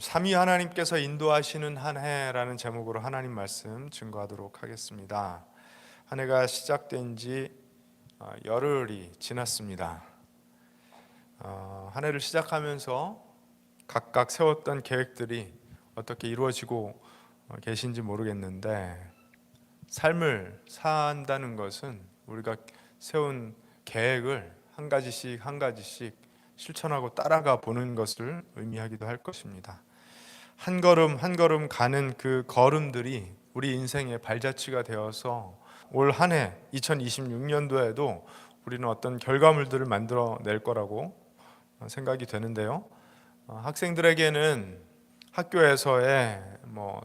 삼위 하나님께서 인도하시는 한 해라는 제목으로 하나님 말씀 증거하도록 하겠습니다. 한 해가 시작된 지 열흘이 지났습니다. 한 해를 시작하면서 각각 세웠던 계획들이 어떻게 이루어지고 계신지 모르겠는데, 삶을 산다는 것은 우리가 세운 계획을 한 가지씩 한 가지씩 실천하고 따라가 보는 것을 의미하기도 할 것입니다. 한 걸음 한 걸음 가는 그 걸음들이 우리 인생의 발자취가 되어서 올 한 해 2026년도에도 우리는 어떤 결과물들을 만들어낼 거라고 생각이 되는데요. 학생들에게는 학교에서의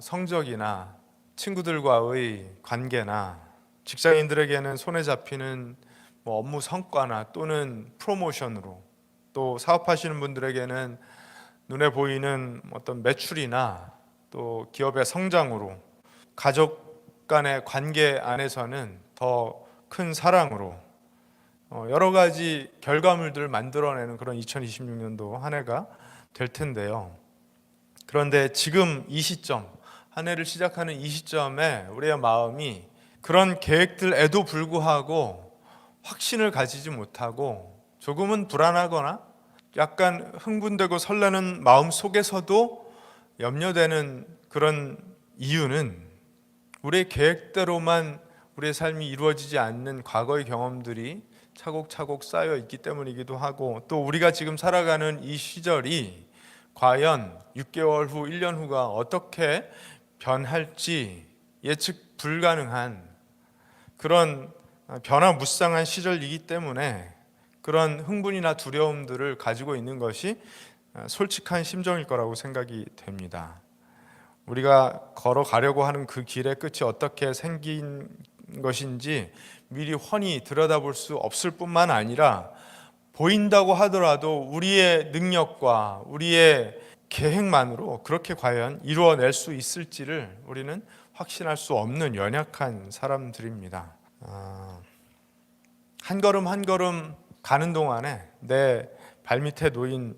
성적이나 친구들과의 관계나, 직장인들에게는 손에 잡히는 업무 성과나 또는 프로모션으로, 또 사업하시는 분들에게는 눈에 보이는 어떤 매출이나 또 기업의 성장으로, 가족 간의 관계 안에서는 더 큰 사랑으로 여러 가지 결과물들을 만들어내는 그런 2026년도 한 해가 될 텐데요. 그런데 지금 이 시점, 한 해를 시작하는 이 시점에 우리의 마음이 그런 계획들에도 불구하고 확신을 가지지 못하고 조금은 불안하거나 약간 흥분되고 설레는 마음 속에서도 염려되는 그런 이유는, 우리의 계획대로만 우리의 삶이 이루어지지 않는 과거의 경험들이 차곡차곡 쌓여 있기 때문이기도 하고, 또 우리가 지금 살아가는 이 시절이 과연 6개월 후, 1년 후가 어떻게 변할지 예측 불가능한 그런 변화무쌍한 시절이기 때문에 그런 흥분이나 두려움들을 가지고 있는 것이 솔직한 심정일 거라고 생각이 됩니다. 우리가 걸어가려고 하는 그 길의 끝이 어떻게 생긴 것인지 미리 훤히 들여다볼 수 없을 뿐만 아니라, 보인다고 하더라도 우리의 능력과 우리의 계획만으로 그렇게 과연 이루어낼 수 있을지를 우리는 확신할 수 없는 연약한 사람들입니다. 한 걸음 한 걸음 가는 동안에 내 발밑에 놓인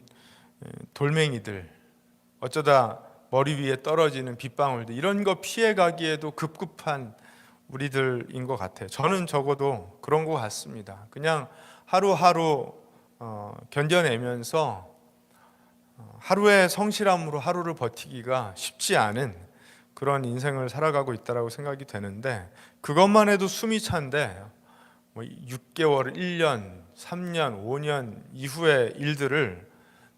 돌멩이들, 어쩌다 머리 위에 떨어지는 빗방울들, 이런 거 피해가기에도 급급한 우리들인 것 같아요. 저는 적어도 그런 것 같습니다. 그냥 하루하루 견뎌내면서 하루의 성실함으로 하루를 버티기가 쉽지 않은 그런 인생을 살아가고 있다고 생각이 되는데, 그것만 해도 숨이 찬데 6개월, 1년, 3년, 5년 이후의 일들을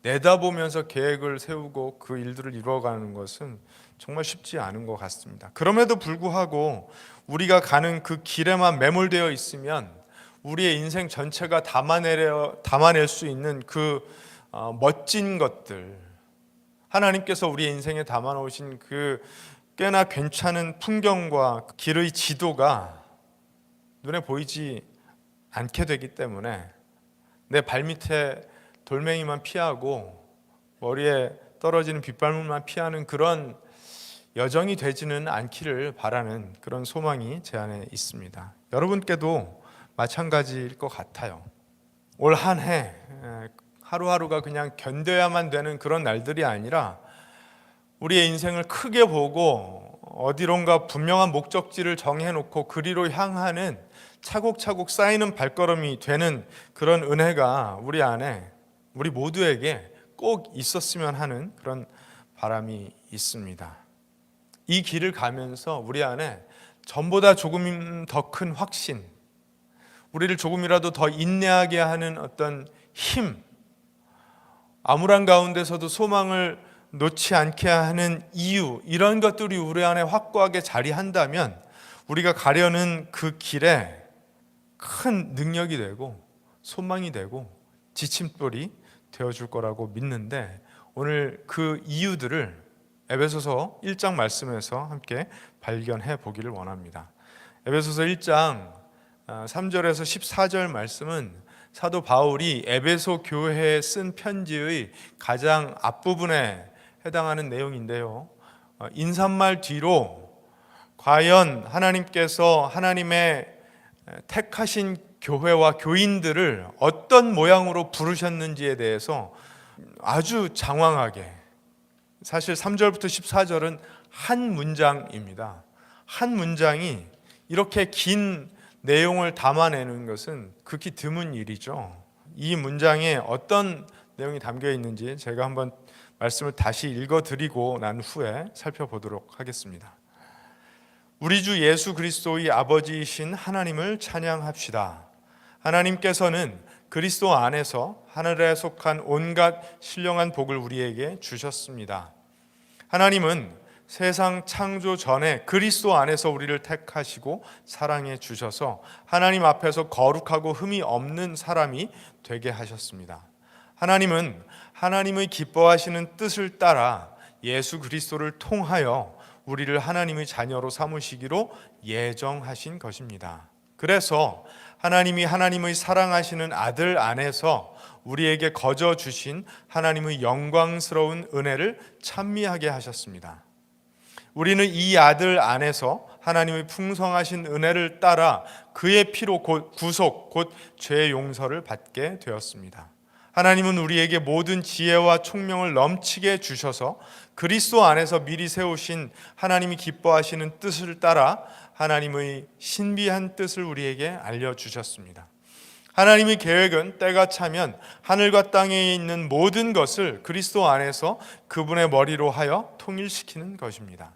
내다보면서 계획을 세우고 그 일들을 이루어가는 것은 정말 쉽지 않은 것 같습니다. 그럼에도 불구하고 우리가 가는 그 길에만 매몰되어 있으면 우리의 인생 전체가 담아낼 수 있는 그 멋진 것들, 하나님께서 우리의 인생에 담아놓으신 그 꽤나 괜찮은 풍경과 길의 지도가 눈에 보이지 않게 되기 때문에 내 발밑에 돌멩이만 피하고 머리에 떨어지는 빗방울만 피하는 그런 여정이 되지는 않기를 바라는 그런 소망이 제 안에 있습니다. 여러분께도 마찬가지일 것 같아요. 올 한 해 하루하루가 그냥 견뎌야만 되는 그런 날들이 아니라, 우리의 인생을 크게 보고 어디론가 분명한 목적지를 정해놓고 그리로 향하는 차곡차곡 쌓이는 발걸음이 되는 그런 은혜가 우리 안에, 우리 모두에게 꼭 있었으면 하는 그런 바람이 있습니다. 이 길을 가면서 우리 안에 전보다 조금 더 큰 확신, 우리를 조금이라도 더 인내하게 하는 어떤 힘, 암울한 가운데서도 소망을 놓지 않게 하는 이유, 이런 것들이 우리 안에 확고하게 자리한다면 우리가 가려는 그 길에 큰 능력이 되고 소망이 되고 지침돌이 되어줄 거라고 믿는데, 오늘 그 이유들을 에베소서 1장 말씀에서 함께 발견해 보기를 원합니다. 에베소서 1장 3절에서 14절 말씀은 사도 바울이 에베소 교회에 쓴 편지의 가장 앞부분에 해당하는 내용인데요. 인사말 뒤로 과연 하나님께서 하나님의 택하신 교회와 교인들을 어떤 모양으로 부르셨는지에 대해서 아주 장황하게 사실 3절부터 14절은 한 문장입니다. 한 문장이 이렇게 긴 내용을 담아내는 것은 극히 드문 일이죠. 이 문장에 어떤 내용이 담겨 있는지 제가 한번 말씀을 다시 읽어드리고 난 후에 살펴보도록 하겠습니다. 우리 주 예수 그리스도의 아버지이신 하나님을 찬양합시다. 하나님께서는 그리스도 안에서 하늘에 속한 온갖 신령한 복을 우리에게 주셨습니다. 하나님은 세상 창조 전에 그리스도 안에서 우리를 택하시고 사랑해 주셔서 하나님 앞에서 거룩하고 흠이 없는 사람이 되게 하셨습니다. 하나님은 하나님의 기뻐하시는 뜻을 따라 예수 그리스도를 통하여 우리를 하나님의 자녀로 삼으시기로 예정하신 것입니다. 그래서 하나님이 하나님의 사랑하시는 아들 안에서 우리에게 거저 주신 하나님의 영광스러운 은혜를 찬미하게 하셨습니다. 우리는 이 아들 안에서 하나님의 풍성하신 은혜를 따라 그의 피로 곧 구속, 곧 죄 용서를 받게 되었습니다. 하나님은 우리에게 모든 지혜와 총명을 넘치게 주셔서 그리스도 안에서 미리 세우신 하나님이 기뻐하시는 뜻을 따라 하나님의 신비한 뜻을 우리에게 알려주셨습니다. 하나님의 계획은 때가 차면 하늘과 땅에 있는 모든 것을 그리스도 안에서 그분의 머리로 하여 통일시키는 것입니다.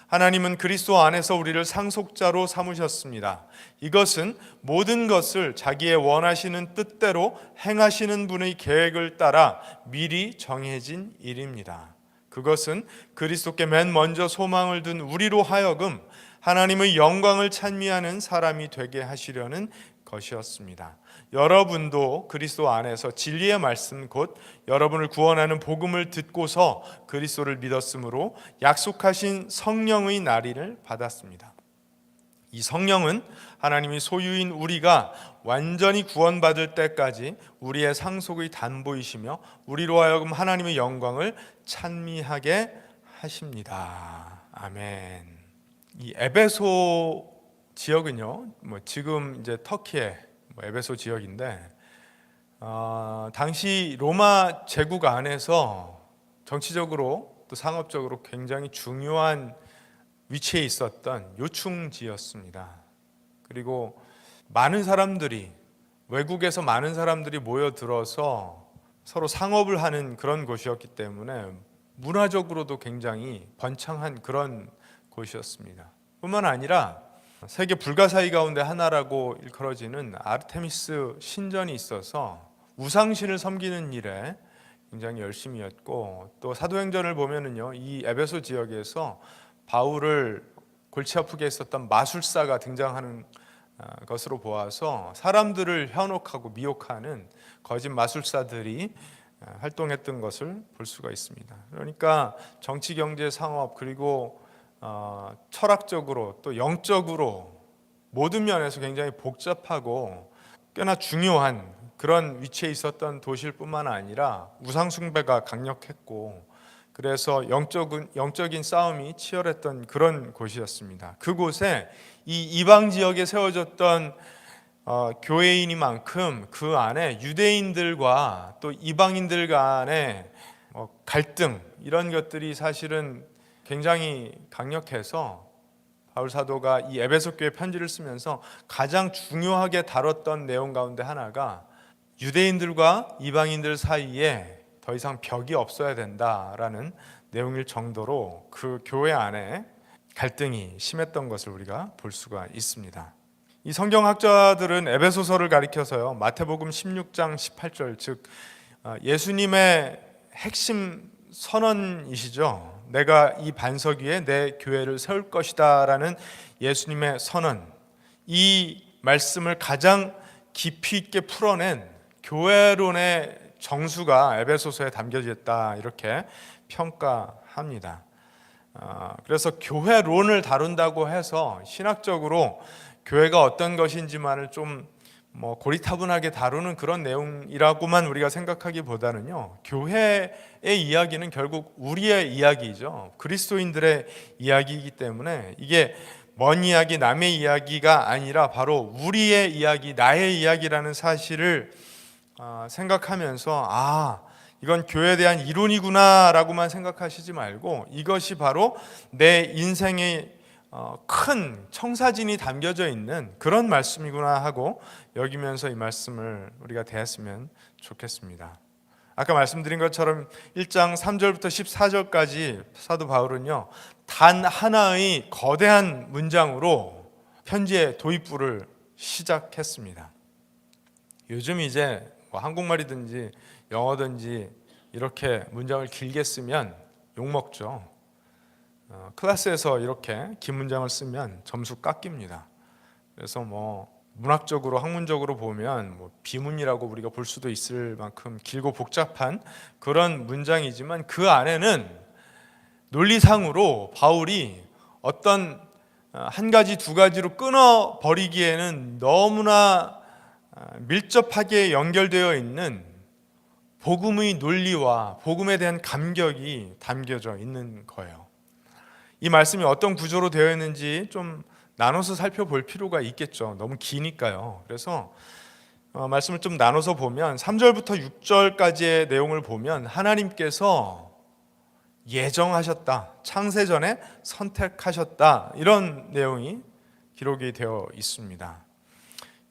하나님은 그리스도 안에서 우리를 상속자로 삼으셨습니다. 이것은 모든 것을 자기의 원하시는 뜻대로 행하시는 분의 계획을 따라 미리 정해진 일입니다. 그것은 그리스도께 맨 먼저 소망을 둔 우리로 하여금 하나님의 영광을 찬미하는 사람이 되게 하시려는 것이었습니다. 여러분도 그리스도 안에서 진리의 말씀 곧 여러분을 구원하는 복음을 듣고서 그리스도를 믿었으므로 약속하신 성령의 날인을 받았습니다. 이 성령은 하나님의 소유인 우리가 완전히 구원받을 때까지 우리의 상속의 담보이시며 우리로 하여금 하나님의 영광을 찬미하게 하십니다. 아멘. 이 에베소 지역은요, 지금 이제 터키의 에베소 지역인데, 당시 로마 제국 안에서 정치적으로 또 상업적으로 굉장히 중요한 위치에 있었던 요충지였습니다. 그리고 많은 사람들이, 외국에서 많은 사람들이 모여들어서 서로 상업을 하는 그런 곳이었기 때문에 문화적으로도 굉장히 번창한 그런 곳이었습니다. 뿐만 아니라 세계 불가사의 가운데 하나라고 일컬어지는 아르테미스 신전이 있어서 우상신을 섬기는 일에 굉장히 열심히 했고, 또 사도행전을 보면은요, 이 에베소 지역에서 바울을 골치 아프게 했었던 마술사가 등장하는 것으로 보아서 사람들을 현혹하고 미혹하는 거짓 마술사들이 활동했던 것을 볼 수가 있습니다. 그러니까 정치, 경제, 상업 그리고 철학적으로 또 영적으로 모든 면에서 굉장히 복잡하고 꽤나 중요한 그런 위치에 있었던 도시일 뿐만 아니라 우상 숭배가 강력했고, 그래서 영적인 싸움이 치열했던 그런 곳이었습니다. 그곳에 이 이방 지역에 세워졌던 교회이니만큼 그 안에 유대인들과 또 이방인들 간의 갈등, 이런 것들이 사실은 굉장히 강력해서 바울 사도가 이 에베소 교회 편지를 쓰면서 가장 중요하게 다뤘던 내용 가운데 하나가 유대인들과 이방인들 사이에 더 이상 벽이 없어야 된다라는 내용일 정도로 그 교회 안에 갈등이 심했던 것을 우리가 볼 수가 있습니다. 이 성경학자들은 에베소서를 가리켜서요, 마태복음 16장 18절, 즉 예수님의 핵심 선언이시죠. 내가 이 반석 위에 내 교회를 세울 것이다 라는 예수님의 선언, 이 말씀을 가장 깊이 있게 풀어낸 교회론의 정수가 에베소서에 담겨져 있다, 이렇게 평가합니다. 그래서 교회론을 다룬다고 해서 신학적으로 교회가 어떤 것인지만을 좀 고리타분하게 다루는 그런 내용이라고만 우리가 생각하기보다는요, 교회의 이야기는 결국 우리의 이야기죠. 그리스도인들의 이야기이기 때문에 이게 먼 이야기, 남의 이야기가 아니라 바로 우리의 이야기, 나의 이야기라는 사실을 생각하면서 이건 교회에 대한 이론이구나라고만 생각하시지 말고 이것이 바로 내 인생의 큰 청사진이 담겨져 있는 그런 말씀이구나 하고 여기면서 이 말씀을 우리가 대했으면 좋겠습니다. 아까 말씀드린 것처럼 1장 3절부터 14절까지 사도 바울은요, 단 하나의 거대한 문장으로 편지의 도입부를 시작했습니다. 요즘 이제 뭐 한국말이든지 영어든지 이렇게 문장을 길게 쓰면 욕먹죠. 클래스에서 이렇게 긴 문장을 쓰면 점수 깎입니다. 그래서 뭐 문학적으로 학문적으로 보면 뭐 비문이라고 우리가 볼 수도 있을 만큼 길고 복잡한 그런 문장이지만 그 안에는 논리상으로 바울이 어떤 한 가지 두 가지로 끊어 버리기에는 너무나 밀접하게 연결되어 있는 복음의 논리와 복음에 대한 감격이 담겨져 있는 거예요. 이 말씀이 어떤 구조로 되어 있는지 좀 나눠서 살펴볼 필요가 있겠죠. 너무 기니까요. 그래서 말씀을 좀 나눠서 보면 3절부터 6절까지의 내용을 보면 하나님께서 예정하셨다, 창세전에 선택하셨다, 이런 내용이 기록이 되어 있습니다.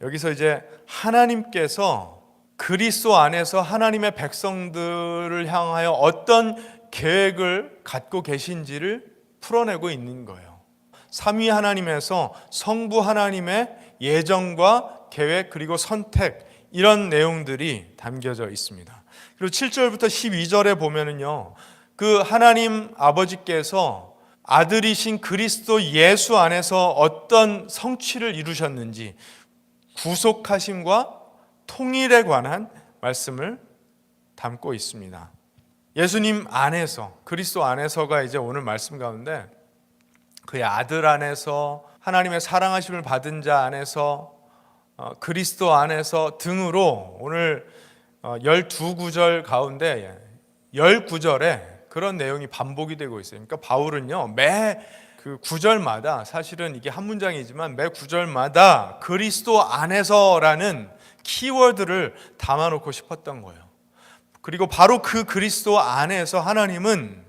여기서 이제 하나님께서 그리스도 안에서 하나님의 백성들을 향하여 어떤 계획을 갖고 계신지를 풀어내고 있는 거예요. 삼위 하나님에서 성부 하나님의 예정과 계획 그리고 선택, 이런 내용들이 담겨져 있습니다. 그리고 7절부터 12절에 보면은요, 그 하나님 아버지께서 아들이신 그리스도 예수 안에서 어떤 성취를 이루셨는지 구속하심과 통일에 관한 말씀을 담고 있습니다. 예수님 안에서, 그리스도 안에서가 이제 오늘 말씀 가운데 그의 아들 안에서, 하나님의 사랑하심을 받은 자 안에서, 그리스도 안에서 등으로 오늘 12구절 가운데 10구절에 그런 내용이 반복이 되고 있어요. 그러니까 바울은요, 매 그 구절마다, 사실은 이게 한 문장이지만 매 구절마다 그리스도 안에서라는 키워드를 담아놓고 싶었던 거예요. 그리고 바로 그 그리스도 안에서 하나님은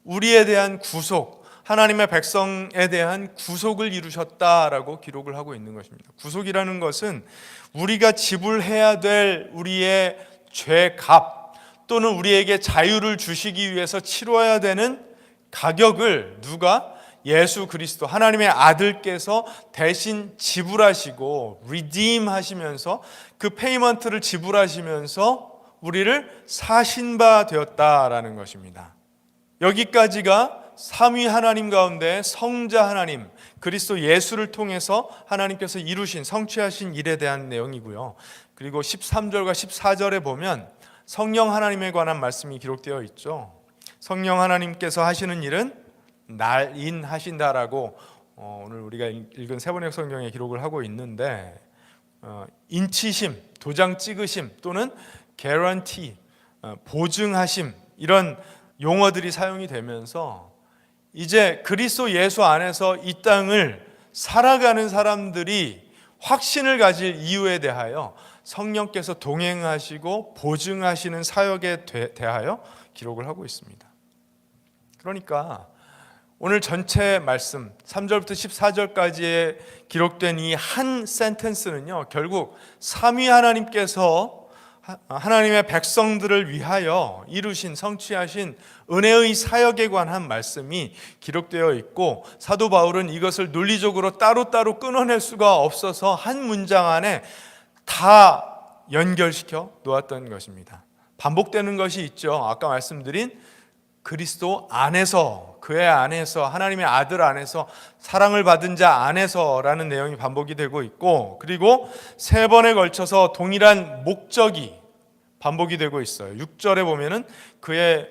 우리에 대한 구속, 하나님의 백성에 대한 구속을 이루셨다라고 기록을 하고 있는 것입니다. 구속이라는 것은 우리가 지불해야 될 우리의 죄값 또는 우리에게 자유를 주시기 위해서 치러야 되는 가격을 누가? 예수 그리스도 하나님의 아들께서 대신 지불하시고 redeem 하시면서 그 페이먼트를 지불하시면서 우리를 사신 바 되었다라는 것입니다. 여기까지가 삼위 하나님 가운데 성자 하나님 그리스도 예수를 통해서 하나님께서 이루신 성취하신 일에 대한 내용이고요. 그리고 13절과 14절에 보면 성령 하나님에 관한 말씀이 기록되어 있죠. 성령 하나님께서 하시는 일은 날인하신다라고 오늘 우리가 읽은 세번역 성경에 기록을 하고 있는데, 인치심, 도장 찍으심 또는 guarantee, 보증하심, 이런 용어들이 사용이 되면서 이제 그리스도 예수 안에서 이 땅을 살아가는 사람들이 확신을 가질 이유에 대하여 성령께서 동행하시고 보증하시는 사역에 대하여 기록을 하고 있습니다. 그러니까 오늘 전체 말씀 3절부터 14절까지에 기록된 이 한 센텐스는요, 결국 삼위 하나님께서 하나님의 백성들을 위하여 이루신 성취하신 은혜의 사역에 관한 말씀이 기록되어 있고, 사도 바울은 이것을 논리적으로 따로따로 끊어낼 수가 없어서 한 문장 안에 다 연결시켜 놓았던 것입니다. 반복되는 것이 있죠. 아까 말씀드린 그리스도 안에서, 그의 안에서, 하나님의 아들 안에서, 사랑을 받은 자 안에서라는 내용이 반복이 되고 있고, 그리고 세 번에 걸쳐서 동일한 목적이 반복이 되고 있어요. 6절에 보면은 그의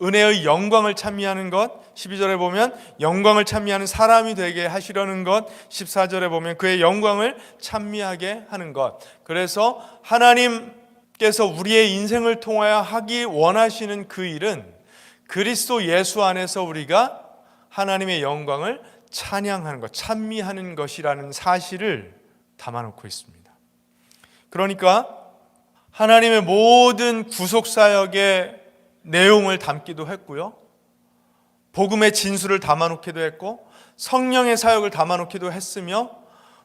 은혜의 영광을 찬미하는 것, 12절에 보면 영광을 찬미하는 사람이 되게 하시려는 것, 14절에 보면 그의 영광을 찬미하게 하는 것. 그래서 하나님께서 우리의 인생을 통하여 하기 원하시는 그 일은 그리스도 예수 안에서 우리가 하나님의 영광을 찬양하는 것, 찬미하는 것이라는 사실을 담아놓고 있습니다. 그러니까 하나님의 모든 구속사역의 내용을 담기도 했고요. 복음의 진수를 담아놓기도 했고 성령의 사역을 담아놓기도 했으며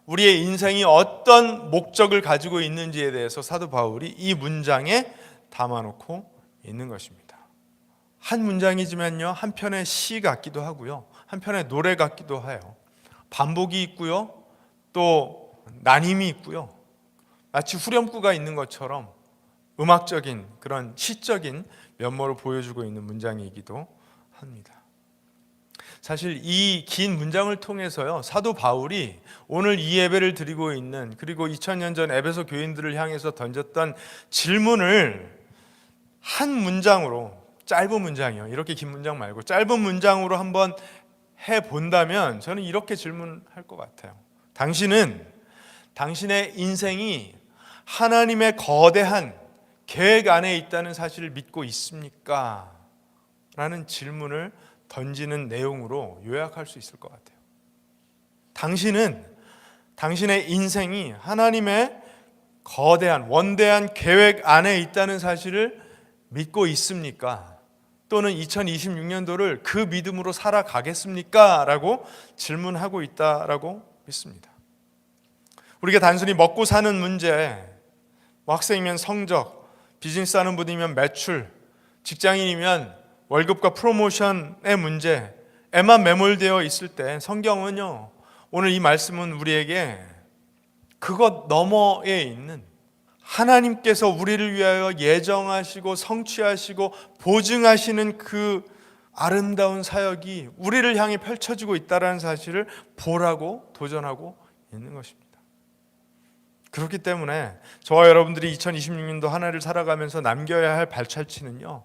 우리의 인생이 어떤 목적을 가지고 있는지에 대해서 사도 바울이 이 문장에 담아놓고 있는 것입니다. 한 문장이지만요, 한편의 시 같기도 하고요, 한편의 노래 같기도 해요. 반복이 있고요, 또 나님이 있고요. 마치 후렴구가 있는 것처럼 음악적인 그런 시적인 면모를 보여주고 있는 문장이기도 합니다. 사실 이 긴 문장을 통해서요, 사도 바울이 오늘 이 예배를 드리고 있는, 그리고 2000년 전 에베소 교인들을 향해서 던졌던 질문을 한 문장으로, 짧은 문장이요, 이렇게 긴 문장 말고 짧은 문장으로 한번 해본다면 저는 이렇게 질문할 것 같아요. 당신은 당신의 인생이 하나님의 거대한 계획 안에 있다는 사실을 믿고 있습니까? 라는 질문을 던지는 내용으로 요약할 수 있을 것 같아요. 당신은 당신의 인생이 하나님의 거대한 원대한 계획 안에 있다는 사실을 믿고 있습니까? 또는 2026년도를 그 믿음으로 살아가겠습니까? 라고 질문하고 있다라고 믿습니다. 우리가 단순히 먹고 사는 문제, 학생이면 성적, 비즈니스 하는 분이면 매출, 직장인이면 월급과 프로모션의 문제에만 매몰되어 있을 때 성경은요, 오늘 이 말씀은 우리에게 그것 너머에 있는 하나님께서 우리를 위하여 예정하시고 성취하시고 보증하시는 그 아름다운 사역이 우리를 향해 펼쳐지고 있다는 사실을 보라고 도전하고 있는 것입니다. 그렇기 때문에 저와 여러분들이 2026년도 한 해를 살아가면서 남겨야 할 발자취는요,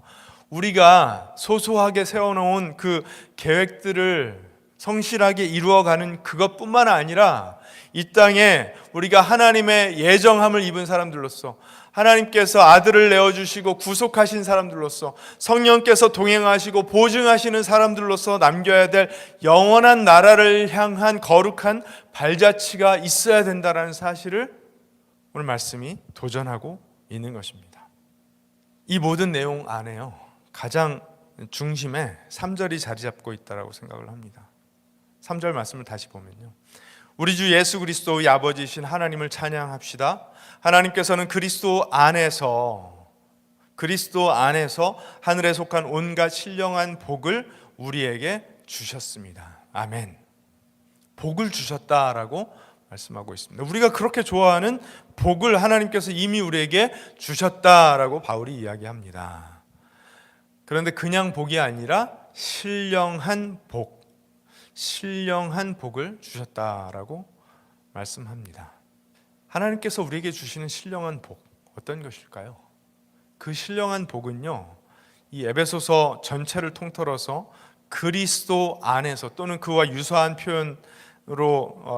우리가 소소하게 세워놓은 그 계획들을 성실하게 이루어가는 그것뿐만 아니라 이 땅에 우리가 하나님의 예정함을 입은 사람들로서, 하나님께서 아들을 내어주시고 구속하신 사람들로서, 성령께서 동행하시고 보증하시는 사람들로서 남겨야 될 영원한 나라를 향한 거룩한 발자취가 있어야 된다는 사실을 오늘 말씀이 도전하고 있는 것입니다. 이 모든 내용 안에요, 가장 중심에 3절이 자리 잡고 있다고 생각을 합니다. 3절 말씀을 다시 보면요, 우리 주 예수 그리스도의 아버지이신 하나님을 찬양합시다. 하나님께서는 그리스도 안에서 하늘에 속한 온갖 신령한 복을 우리에게 주셨습니다. 아멘. 복을 주셨다라고 말씀하고 있습니다. 우리가 그렇게 좋아하는 복을 하나님께서 이미 우리에게 주셨다라고 바울이 이야기합니다. 그런데 그냥 복이 아니라 신령한 복을 주셨다라고 말씀합니다. 하나님께서 우리에게 주시는 신령한 복, 어떤 것일까요? 그 신령한 복은요, 이 에베소서 전체를 통틀어서 그리스도 안에서, 또는 그와 유사한 표현으로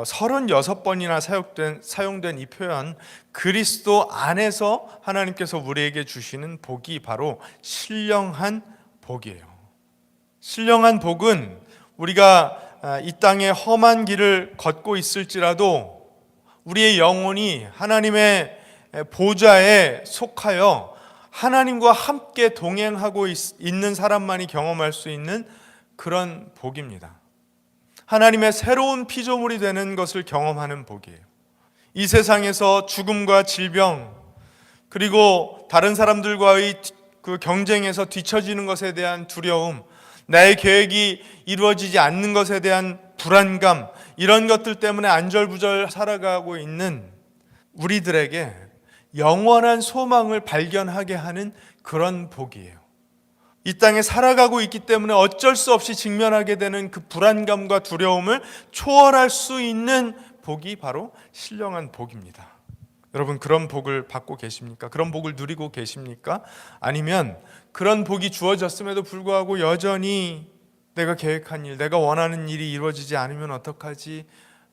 36번이나 사용된 이 표현, 그리스도 안에서 하나님께서 우리에게 주시는 복이 바로 신령한 복이에요. 신령한 복은 우리가 이 땅의 험한 길을 걷고 있을지라도 우리의 영혼이 하나님의 보좌에 속하여 하나님과 함께 동행하고 있는 사람만이 경험할 수 있는 그런 복입니다. 하나님의 새로운 피조물이 되는 것을 경험하는 복이에요. 이 세상에서 죽음과 질병, 그리고 다른 사람들과의 그 경쟁에서 뒤처지는 것에 대한 두려움, 나의 계획이 이루어지지 않는 것에 대한 불안감, 이런 것들 때문에 안절부절 살아가고 있는 우리들에게 영원한 소망을 발견하게 하는 그런 복이에요. 이 땅에 살아가고 있기 때문에 어쩔 수 없이 직면하게 되는 그 불안감과 두려움을 초월할 수 있는 복이 바로 신령한 복입니다. 여러분, 그런 복을 받고 계십니까? 그런 복을 누리고 계십니까? 아니면 그런 복이 주어졌음에도 불구하고 여전히 내가 계획한 일, 내가 원하는 일이 이루어지지 않으면 어떡하지?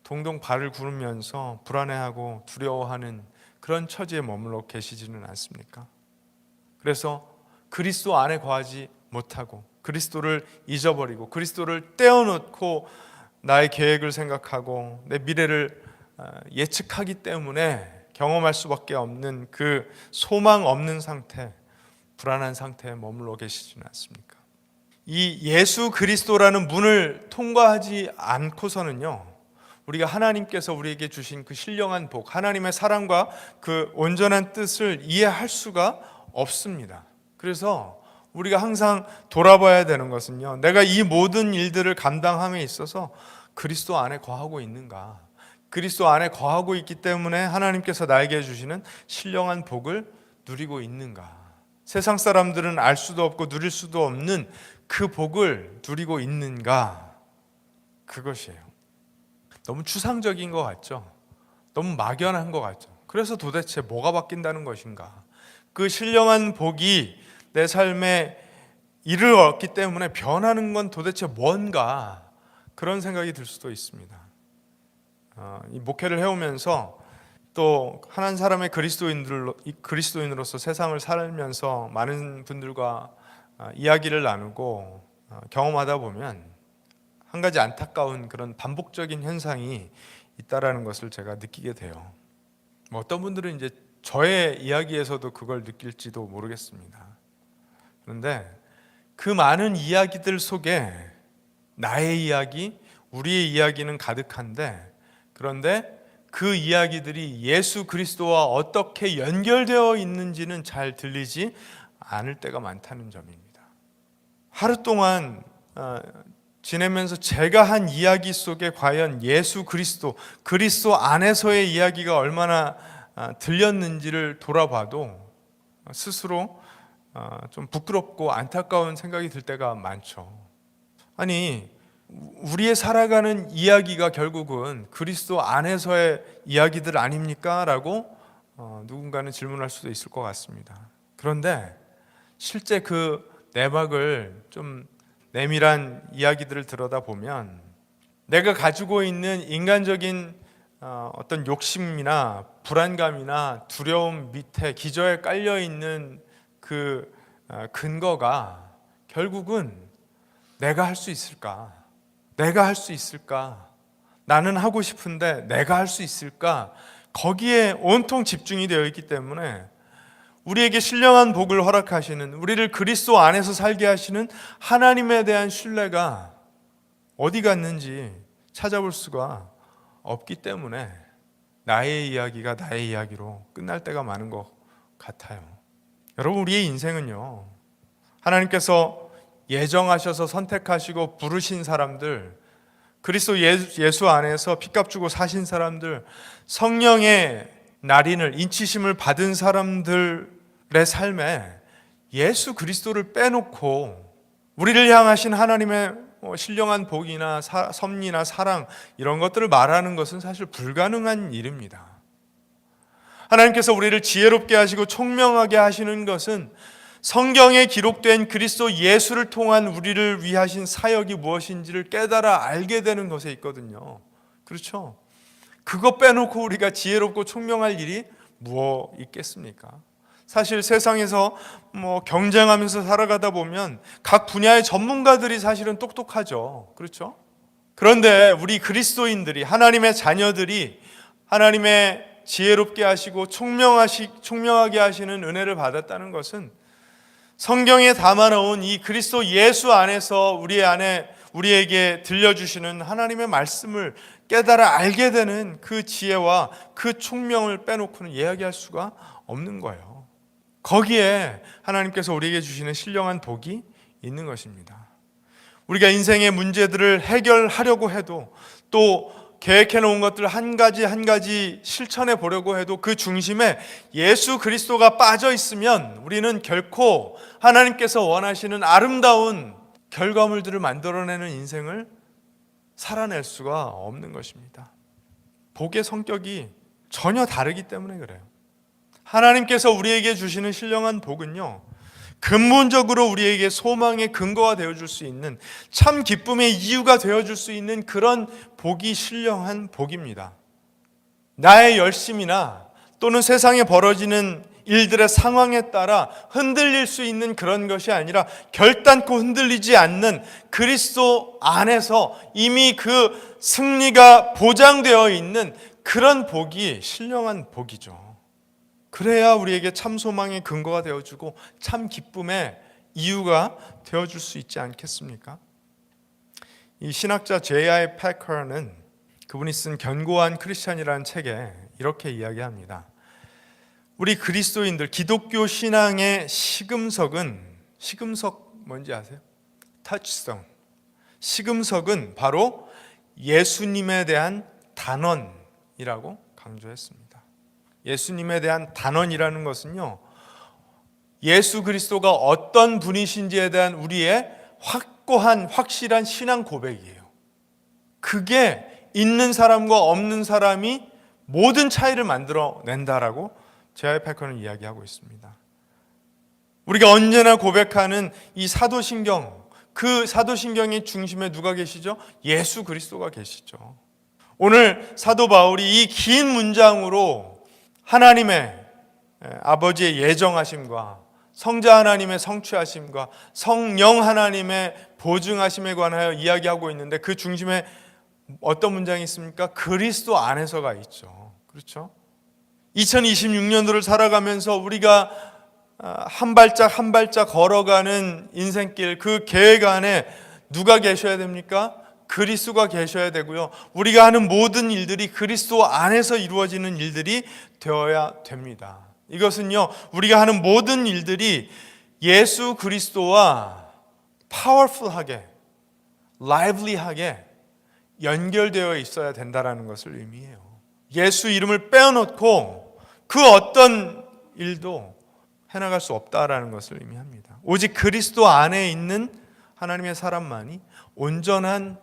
동동 발을 구르면서 불안해하고 두려워하는 그런 처지에 머물러 계시지는 않습니까? 그래서 그리스도 안에 거하지 못하고 그리스도를 잊어버리고 그리스도를 떼어놓고 나의 계획을 생각하고 내 미래를 예측하기 때문에 경험할 수밖에 없는 그 소망 없는 상태, 불안한 상태에 머물러 계시지는 않습니까? 이 예수 그리스도라는 문을 통과하지 않고서는요, 우리가 하나님께서 우리에게 주신 그 신령한 복, 하나님의 사랑과 그 온전한 뜻을 이해할 수가 없습니다. 그래서 우리가 항상 돌아봐야 되는 것은요, 내가 이 모든 일들을 감당함에 있어서 그리스도 안에 거하고 있는가? 그리스도 안에 거하고 있기 때문에 하나님께서 나에게 주시는 신령한 복을 누리고 있는가? 세상 사람들은 알 수도 없고 누릴 수도 없는 그 복을 누리고 있는가? 그것이에요. 너무 추상적인 것 같죠? 너무 막연한 것 같죠? 그래서 도대체 뭐가 바뀐다는 것인가? 그 신령한 복이 내 삶에 이르렀기 때문에 변하는 건 도대체 뭔가? 그런 생각이 들 수도 있습니다. 이 목회를 해오면서 또 한 사람의 그리스도인으로서 세상을 살면서 많은 분들과 이야기를 나누고 경험하다 보면 한 가지 안타까운 그런 반복적인 현상이 있다라는 것을 제가 느끼게 돼요. 어떤 분들은 이제 저의 이야기에서도 그걸 느낄지도 모르겠습니다. 그런데 그 많은 이야기들 속에 나의 이야기, 우리의 이야기는 가득한데, 그런데 그 이야기들이 예수 그리스도와 어떻게 연결되어 있는지는 잘 들리지 않을 때가 많다는 점입니다. 하루 동안 지내면서 제가 한 이야기 속에 과연 예수 그리스도 안에서의 이야기가 얼마나 들렸는지를 돌아봐도 스스로 좀 부끄럽고 안타까운 생각이 들 때가 많죠. 아니, 우리의 살아가는 이야기가 결국은 그리스도 안에서의 이야기들 아닙니까? 라고 누군가는 질문할 수도 있을 것 같습니다. 그런데 실제 그 내막을 좀 내밀한 이야기들을 들여다보면 내가 가지고 있는 인간적인 어떤 욕심이나 불안감이나 두려움 밑에 기저에 깔려있는 그 근거가 결국은 내가 할 수 있을까? 내가 할 수 있을까? 나는 하고 싶은데 내가 할 수 있을까? 거기에 온통 집중이 되어 있기 때문에 우리에게 신령한 복을 허락하시는, 우리를 그리스도 안에서 살게 하시는 하나님에 대한 신뢰가 어디 갔는지 찾아볼 수가 없기 때문에 나의 이야기가 나의 이야기로 끝날 때가 많은 것 같아요. 여러분, 우리의 인생은요, 하나님께서 예정하셔서 선택하시고 부르신 사람들, 그리스도 예수 안에서 피값 주고 사신 사람들, 성령의 날인을, 인치심을 받은 사람들의 삶에 예수 그리스도를 빼놓고 우리를 향하신 하나님의 신령한 복이나 섭리나 사랑, 이런 것들을 말하는 것은 사실 불가능한 일입니다. 하나님께서 우리를 지혜롭게 하시고 총명하게 하시는 것은 성경에 기록된 그리스도 예수를 통한 우리를 위하신 사역이 무엇인지를 깨달아 알게 되는 것에 있거든요. 그렇죠? 그거 빼놓고 우리가 지혜롭고 총명할 일이 무엇 있겠습니까? 사실 세상에서 경쟁하면서 살아가다 보면 각 분야의 전문가들이 사실은 똑똑하죠. 그렇죠? 그런데 우리 그리스도인들이, 하나님의 자녀들이 하나님의 지혜롭게 하시고 총명하게 하시는 은혜를 받았다는 것은 성경에 담아놓은 이 그리스도 예수 안에서 우리에게 들려주시는 하나님의 말씀을 깨달아 알게 되는 그 지혜와 그 총명을 빼놓고는 이야기할 수가 없는 거예요. 거기에 하나님께서 우리에게 주시는 신령한 복이 있는 것입니다. 우리가 인생의 문제들을 해결하려고 해도, 또 계획해 놓은 것들 한 가지 실천해 보려고 해도 그 중심에 예수 그리스도가 빠져 있으면 우리는 결코 하나님께서 원하시는 아름다운 결과물들을 만들어내는 인생을 살아낼 수가 없는 것입니다. 복의 성격이 전혀 다르기 때문에 그래요. 하나님께서 우리에게 주시는 신령한 복은요, 근본적으로 우리에게 소망의 근거가 되어줄 수 있는, 참 기쁨의 이유가 되어줄 수 있는 그런 복이 신령한 복입니다. 나의 열심이나 또는 세상에 벌어지는 일들의 상황에 따라 흔들릴 수 있는 그런 것이 아니라 결단코 흔들리지 않는 그리스도 안에서 이미 그 승리가 보장되어 있는 그런 복이 신령한 복이죠. 그래야 우리에게 참 소망의 근거가 되어주고 참 기쁨의 이유가 되어줄 수 있지 않겠습니까? 이 신학자 J.I. 패커는 그분이 쓴 견고한 크리스찬이라는 책에 이렇게 이야기합니다. 우리 그리스도인들 기독교 신앙의 시금석 뭔지 아세요? 터치스톤. 시금석은 바로 예수님에 대한 단언이라고 강조했습니다. 예수님에 대한 단언이라는 것은요, 예수 그리스도가 어떤 분이신지에 대한 우리의 확고한 확실한 신앙 고백이에요. 그게 있는 사람과 없는 사람이 모든 차이를 만들어낸다라고 J.I. 패커는 이야기하고 있습니다. 우리가 언제나 고백하는 이 사도신경, 그 사도신경의 중심에 누가 계시죠? 예수 그리스도가 계시죠. 오늘 사도 바울이 이 긴 문장으로 하나님의 아버지의 예정하심과 성자 하나님의 성취하심과 성령 하나님의 보증하심에 관하여 이야기하고 있는데 그 중심에 어떤 문장이 있습니까? 그리스도 안에서가 있죠. 그렇죠? 2026년도를 살아가면서 우리가 한 발짝 한 발짝 걸어가는 인생길, 그 계획 안에 누가 계셔야 됩니까? 그리스도가 계셔야 되고요. 우리가 하는 모든 일들이 그리스도 안에서 이루어지는 일들이 되어야 됩니다. 이것은요, 우리가 하는 모든 일들이 예수 그리스도와 파워풀하게, 라이블리하게 연결되어 있어야 된다는 것을 의미해요. 예수 이름을 빼어놓고 그 어떤 일도 해나갈 수 없다라는 것을 의미합니다. 오직 그리스도 안에 있는 하나님의 사람만이 온전한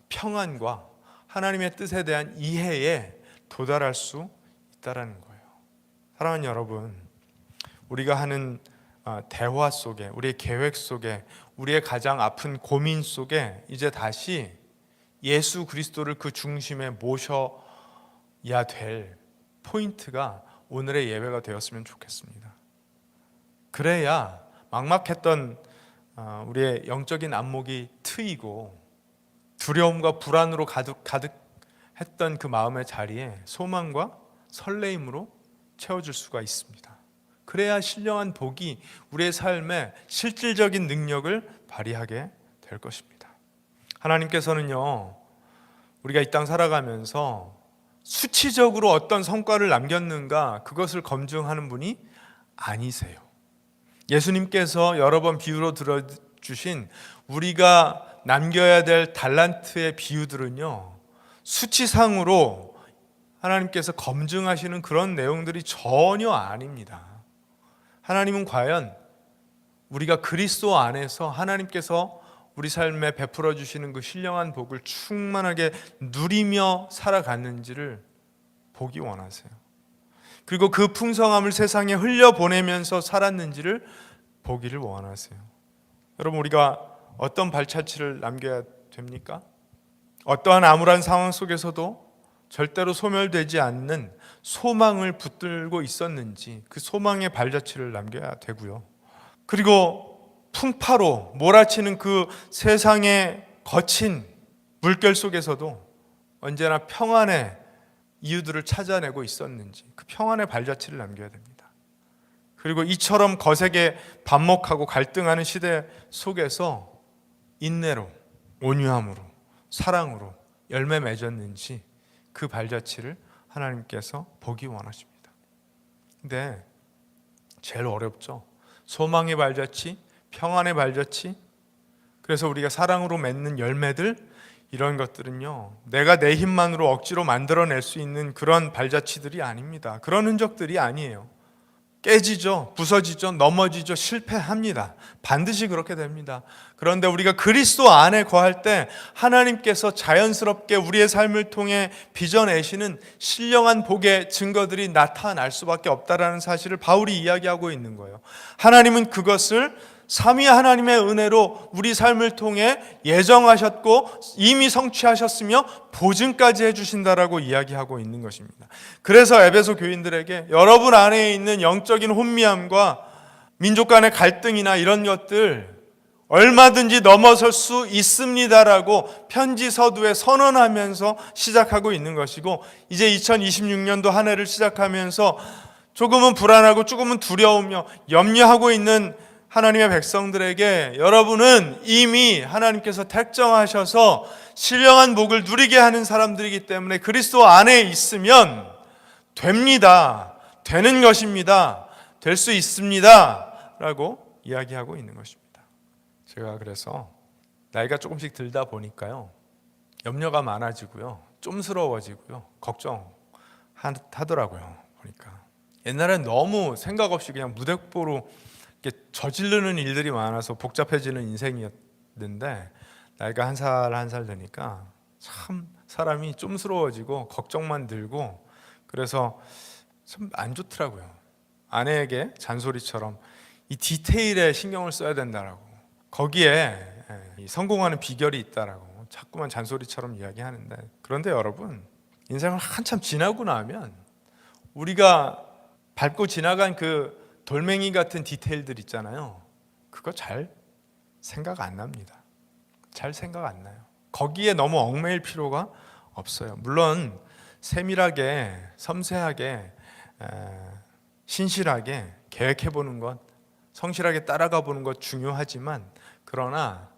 평안과 하나님의 뜻에 대한 이해에 도달할 수 있다라는 거예요. 사랑하는 여러분, 우리가 하는 대화 속에, 우리의 계획 속에, 우리의 가장 아픈 고민 속에 이제 다시 예수 그리스도를 그 중심에 모셔야 될 포인트가 오늘의 예배가 되었으면 좋겠습니다. 그래야 막막했던 우리의 영적인 안목이 트이고 두려움과 불안으로 가득했던 그 마음의 자리에 소망과 설레임으로 채워줄 수가 있습니다. 그래야 신령한 복이 우리의 삶에 실질적인 능력을 발휘하게 될 것입니다. 하나님께서는요, 우리가 이 땅 살아가면서 수치적으로 어떤 성과를 남겼는가 그것을 검증하는 분이 아니세요. 예수님께서 여러 번 비유로 들어주신 우리가 남겨야 될 달란트의 비유들은요, 수치상으로 하나님께서 검증하시는 그런 내용들이 전혀 아닙니다. 하나님은 과연 우리가 그리스도 안에서 하나님께서 우리 삶에 베풀어 주시는 그 신령한 복을 충만하게 누리며 살아갔는지를 보기 원하세요. 그리고 그 풍성함을 세상에 흘려보내면서 살았는지를 보기를 원하세요. 여러분, 우리가 어떤 발자취를 남겨야 됩니까? 어떠한 암울한 상황 속에서도 절대로 소멸되지 않는 소망을 붙들고 있었는지 그 소망의 발자취를 남겨야 되고요. 그리고 풍파로 몰아치는 그 세상의 거친 물결 속에서도 언제나 평안의 이유들을 찾아내고 있었는지 그 평안의 발자취를 남겨야 됩니다. 그리고 이처럼 거세게 반목하고 갈등하는 시대 속에서 인내로, 온유함으로, 사랑으로 열매 맺었는지 그 발자취를 하나님께서 보기 원하십니다. 근데 제일 어렵죠. 소망의 발자취, 평안의 발자취. 그래서 우리가 사랑으로 맺는 열매들, 이런 것들은요, 내가 내 힘만으로 억지로 만들어낼 수 있는 그런 발자취들이 아닙니다. 그런 흔적들이 아니에요. 깨지죠, 부서지죠, 넘어지죠, 실패합니다. 반드시 그렇게 됩니다. 그런데 우리가 그리스도 안에 거할 때 하나님께서 자연스럽게 우리의 삶을 통해 빚어내시는 신령한 복의 증거들이 나타날 수밖에 없다라는 사실을 바울이 이야기하고 있는 거예요. 하나님은 그것을 삼위 하나님의 은혜로 우리 삶을 통해 예정하셨고 이미 성취하셨으며 보증까지 해주신다라고 이야기하고 있는 것입니다. 그래서 에베소 교인들에게 여러분 안에 있는 영적인 혼미함과 민족 간의 갈등이나 이런 것들 얼마든지 넘어설 수 있습니다라고 편지 서두에 선언하면서 시작하고 있는 것이고, 이제 2026년도 한 해를 시작하면서 조금은 불안하고 조금은 두려우며 염려하고 있는 하나님의 백성들에게 여러분은 이미 하나님께서 택정하셔서 신령한 복을 누리게 하는 사람들이기 때문에 그리스도 안에 있으면 됩니다. 되는 것입니다. 될 수 있습니다. 라고 이야기하고 있는 것입니다. 제가 그래서 나이가 조금씩 들다 보니까요, 염려가 많아지고요, 좀스러워지고요, 걱정하더라고요. 보니까 옛날엔 너무 생각 없이 그냥 무대뽀로 저지르는 일들이 많아서 복잡해지는 인생이었는데, 나이가 한 살 한 살 되니까 참 사람이 좀스러워지고 걱정만 들고, 그래서 참 안 좋더라고요. 아내에게 잔소리처럼 이 디테일에 신경을 써야 된다라고, 거기에 성공하는 비결이 있다라고 자꾸만 잔소리처럼 이야기하는데, 그런데 여러분, 인생을 한참 지나고 나면 우리가 밟고 지나간 그 돌멩이 같은 디테일들 있잖아요. 그거 잘 생각 안 납니다. 잘 생각 안 나요. 거기에 너무 얽매일 필요가 없어요. 물론 세밀하게, 섬세하게, 신실하게 계획해 보는 것, 성실하게 따라가 보는 것 중요하지만, 그러나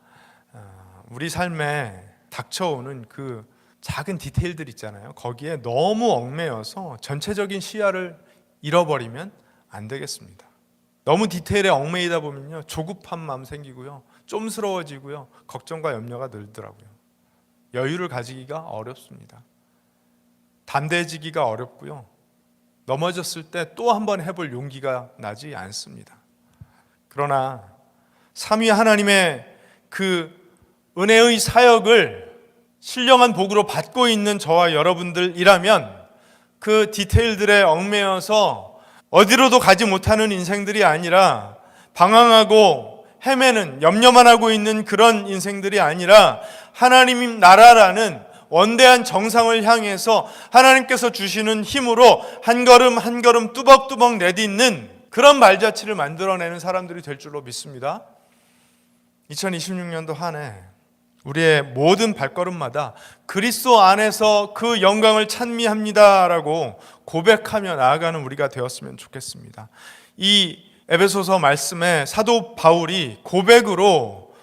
우리 삶에 닥쳐오는 그 작은 디테일들 있잖아요. 거기에 너무 얽매여서 전체적인 시야를 잃어버리면 안 되겠습니다. 너무 디테일에 얽매이다 보면요, 조급한 마음 생기고요, 좀스러워지고요, 걱정과 염려가 늘더라고요. 여유를 가지기가 어렵습니다. 담대해지기가 어렵고요, 넘어졌을 때 또 한 번 해볼 용기가 나지 않습니다. 그러나 삼위 하나님의 그 은혜의 사역을 신령한 복으로 받고 있는 저와 여러분들이라면, 그 디테일들에 얽매여서 어디로도 가지 못하는 인생들이 아니라, 방황하고 헤매는, 염려만 하고 있는 그런 인생들이 아니라, 하나님 나라라는 원대한 정상을 향해서 하나님께서 주시는 힘으로 한 걸음 한 걸음 뚜벅뚜벅 내딛는 그런 말자취를 만들어내는 사람들이 될 줄로 믿습니다. 2026년도 한 해 우리의 모든 발걸음마다 그리스도 안에서 그 영광을 찬미합니다라고 고백하며 나아가는 우리가 되었으면 좋겠습니다. 이 에베소서 말씀에 사도 바울이 고백으로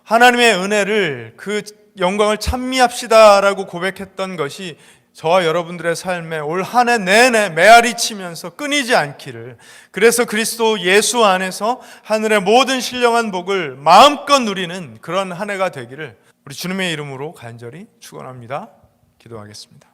하나님의 은혜를, 그 영광을 찬미합시다라고 고백했던 것이 저와 여러분들의 삶에 올 한 해 내내 메아리 치면서 끊이지 않기를, 그래서 그리스도 예수 안에서 하늘의 모든 신령한 복을 마음껏 누리는 그런 한 해가 되기를 우리 주님의 이름으로 간절히 축원합니다. 기도하겠습니다.